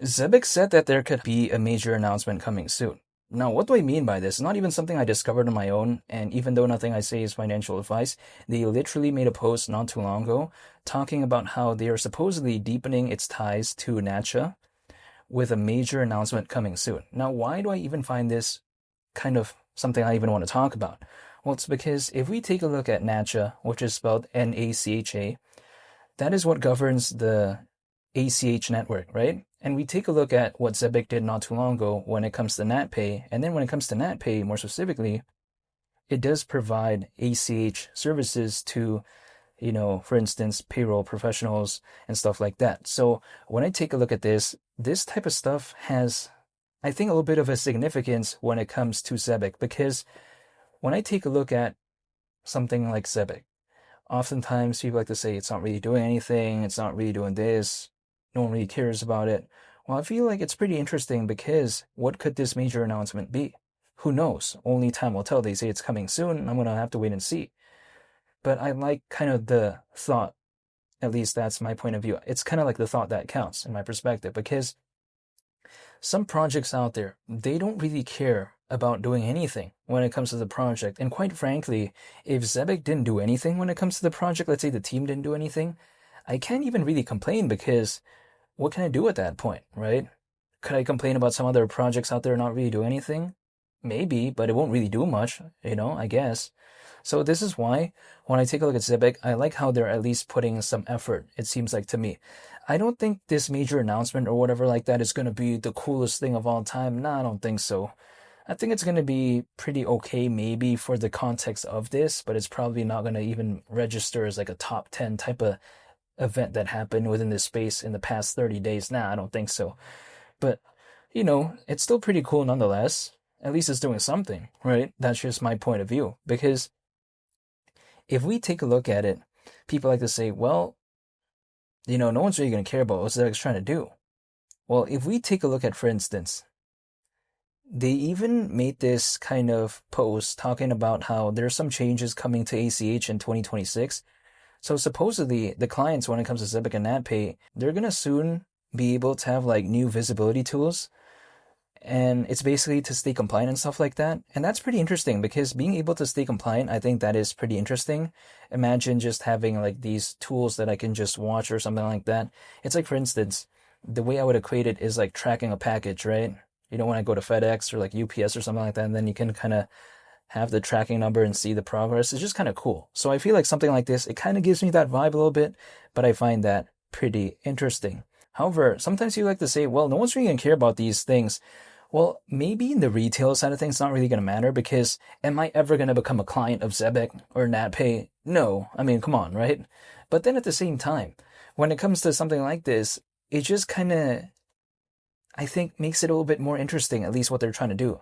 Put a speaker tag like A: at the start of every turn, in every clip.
A: Zebec said that there could be a major announcement coming soon. Now, what do I mean by this? It's not even something I discovered on my own, and even though nothing I say is financial advice, they literally made a post not too long ago talking about how they are supposedly deepening its ties to Natcha with a major announcement coming soon. Now, why do I even find this kind of something I even want to talk about? Well, it's because if we take a look at Natcha, which is spelled NACHA, that is what governs the ACH network, right? And we take a look at what Zebec did not too long ago when it comes to NatPay. And then when it comes to NatPay, more specifically, it does provide ACH services to, for instance, payroll professionals and stuff like that. So when I take a look at this type of stuff has, I think, a little bit of a significance when it comes to Zebec, because when I take a look at something like Zebec, oftentimes people like to say it's not really doing anything, it's not really doing this, no one really cares about it. Well, I feel like it's pretty interesting because what could this major announcement be? Who knows? Only time will tell. They say it's coming soon. I'm going to have to wait and see. But I like kind of the thought, at least that's my point of view. It's kind of like the thought that counts in my perspective, because some projects out there, they don't really care about doing anything when it comes to the project. And quite frankly, if Zebec didn't do anything when it comes to the project, let's say the team didn't do anything, I can't even really complain, because what can I do at that point, right? Could I complain about some other projects out there not really doing anything? Maybe, but it won't really do much, I guess. So this is why when I take a look at Zebec, I like how they're at least putting some effort, it seems like to me. I don't think this major announcement or whatever like that is going to be the coolest thing of all time. Nah, I don't think so. I think it's going to be pretty okay maybe for the context of this, but it's probably not going to even register as like a top 10 type of event that happened within this space in the past 30 days. Nah, I don't think so. But, it's still pretty cool nonetheless. At least it's doing something, right? That's just my point of view. Because if we take a look at it, people like to say, well, no one's really going to care about what Zebec's trying to do. Well, if we take a look at, for instance, they even made this kind of post talking about how there's some changes coming to ACH in 2026. So supposedly the clients, when it comes to Zebec and NatPay, they're going to soon be able to have like new visibility tools. And it's basically to stay compliant and stuff like that. And that's pretty interesting, because being able to stay compliant, I think that is pretty interesting. Imagine just having like these tools that I can just watch or something like that. It's like, for instance, the way I would equate it is like tracking a package, right? When I go to FedEx or like UPS or something like that, and then you can kind of have the tracking number and see the progress. It's just kind of cool. So I feel like something like this, it kind of gives me that vibe a little bit, but I find that pretty interesting. However, sometimes you like to say, well, no one's really going to care about these things. Well, maybe in the retail side of things, it's not really going to matter, because am I ever going to become a client of Zebec or NatPay? No. I mean, come on, right? But then at the same time, when it comes to something like this, it just kind of, I think, makes it a little bit more interesting, at least what they're trying to do.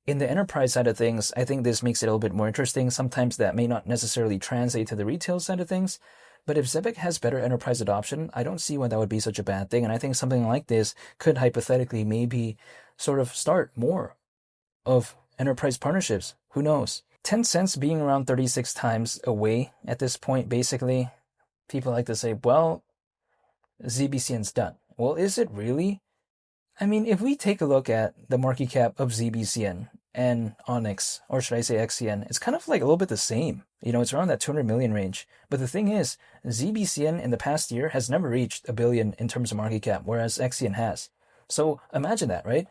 A: In the enterprise side of things, I think this makes it a little bit more interesting. Sometimes that may not necessarily translate to the retail side of things, but if Zebec has better enterprise adoption, I don't see why that would be such a bad thing. And I think something like this could hypothetically maybe sort of start more of enterprise partnerships. Who knows? 10 cents being around 36 times away at this point, basically, people like to say, well, ZBCN's done. Well, is it really? I mean, if we take a look at the market cap of ZBCN and Onyx, or should I say XCN, it's kind of like a little bit the same. It's around that 200 million range. But the thing is, ZBCN in the past year has never reached a billion in terms of market cap, whereas XCN has. So imagine that, right?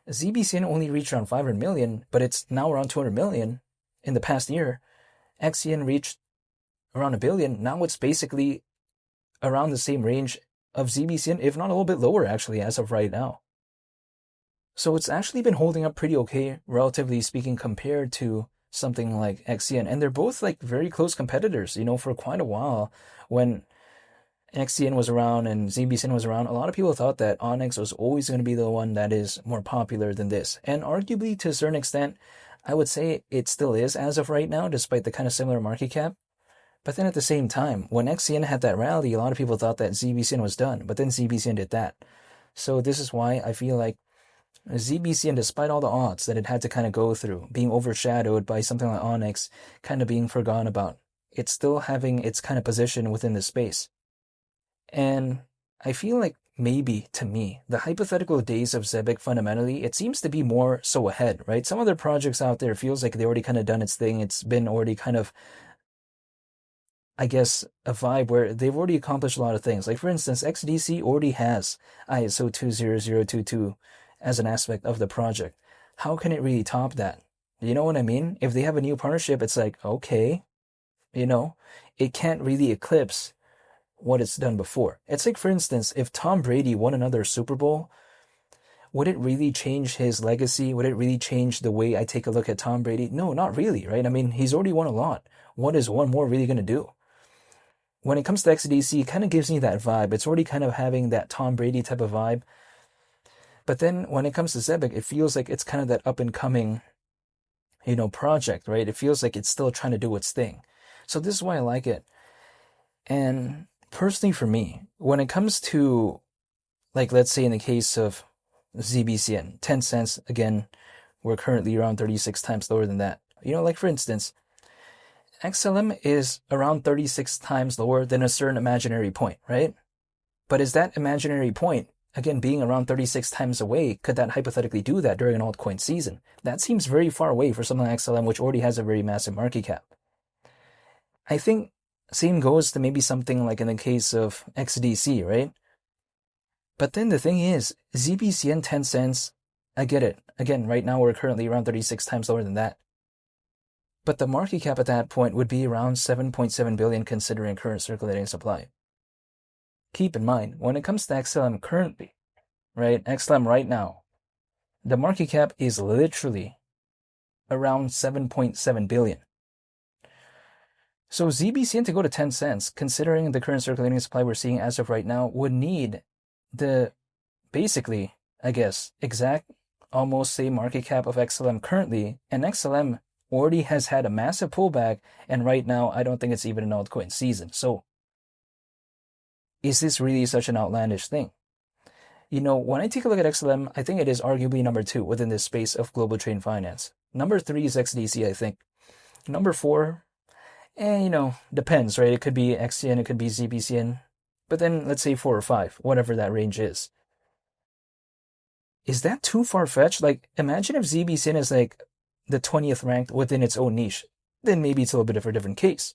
A: ZBCN only reached around 500 million, but it's now around 200 million in the past year. XCN reached around a billion. Now it's basically around the same range of ZBCN, if not a little bit lower, actually, as of right now. So it's actually been holding up pretty okay, relatively speaking, compared to something like XCN. And they're both like very close competitors, for quite a while. When XCN was around and ZBCN was around, a lot of people thought that Onyx was always going to be the one that is more popular than this. And arguably, to a certain extent, I would say it still is as of right now, despite the kind of similar market cap. But then at the same time, when XCN had that rally, a lot of people thought that ZBCN was done. But then ZBCN did that. So this is why I feel like ZBCN, despite all the odds that it had to kind of go through, being overshadowed by something like Onyx, kind of being forgotten about, it's still having its kind of position within the space. And I feel like maybe to me, the hypothetical days of Zebec fundamentally, it seems to be more so ahead, right? Some other projects out there feels like they already kind of done its thing. It's been already kind of, I guess, a vibe where they've already accomplished a lot of things. Like for instance, XDC already has ISO 20022 as an aspect of the project. How can it really top that? You know what I mean? If they have a new partnership, it's like, okay, you know, it can't really eclipse what it's done before. It's like, for instance, if Tom Brady won another Super Bowl, would it really change his legacy? Would it really change the way I take a look at Tom Brady? No, not really, right? I mean, he's already won a lot. What is one more really going to do? When it comes to XDC, it kind of gives me that vibe. It's already kind of having that Tom Brady type of vibe. But then when it comes to Zebec, it feels like it's kind of that up and coming, project, right? It feels like it's still trying to do its thing. So this is why I like it. And personally for me, when it comes to, like, let's say in the case of ZBCN, 10 cents, again, we're currently around 36 times lower than that. Like for instance, XLM is around 36 times lower than a certain imaginary point, right? But is that imaginary point, again, being around 36 times away, could that hypothetically do that during an altcoin season? That seems very far away for something like XLM, which already has a very massive market cap. I think same goes to maybe something like in the case of XDC, right? But then the thing is, ZBCN 10 cents, I get it. Again, right now we're currently around 36 times lower than that. But the market cap at that point would be around 7.7 billion considering current circulating supply. Keep in mind, when it comes to XLM currently, right, XLM right now, the market cap is literally around 7.7 billion. So ZBCN to go to 10 cents, considering the current circulating supply we're seeing as of right now, would need the, basically, I guess, exact, almost same market cap of XLM currently, and XLM already has had a massive pullback, and right now, I don't think it's even an altcoin season. So, is this really such an outlandish thing? When I take a look at XLM, I think it is arguably number 2 within this space of global trade finance. Number 3 is XDC, I think. Number 4, depends, right? It could be XCN, it could be ZBCN. But then let's say 4 or 5, whatever that range is. Is that too far-fetched? Like, imagine if ZBCN is like the 20th ranked within its own niche. Then maybe it's a little bit of a different case.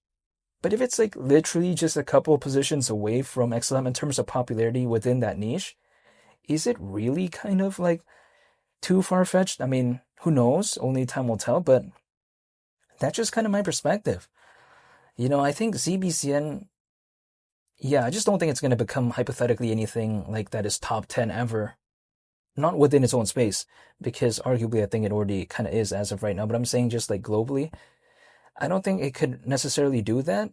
A: But if it's like literally just a couple positions away from XLM in terms of popularity within that niche, is it really kind of like too far-fetched? I mean, who knows? Only time will tell, but that's just kind of my perspective. I think ZBCN, I just don't think it's going to become hypothetically anything like that is top 10 ever. Not within its own space, because arguably I think it already kind of is as of right now, but I'm saying just like globally, I don't think it could necessarily do that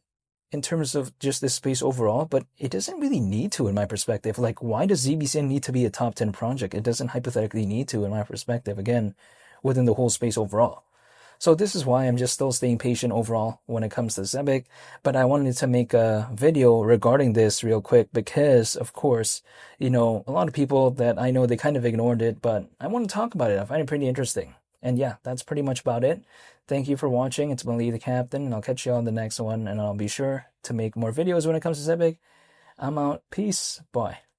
A: in terms of just this space overall, but it doesn't really need to in my perspective. Like, why does ZBCN need to be a top 10 project? It doesn't hypothetically need to in my perspective, again, within the whole space overall. So this is why I'm just still staying patient overall when it comes to Zebec. But I wanted to make a video regarding this real quick because, of course, a lot of people that I know, they kind of ignored it, but I want to talk about it. I find it pretty interesting. And yeah, that's pretty much about it. Thank you for watching. It's been Lee the Captain, and I'll catch you on the next one. And I'll be sure to make more videos when it comes to Zebec. I'm out. Peace. Bye.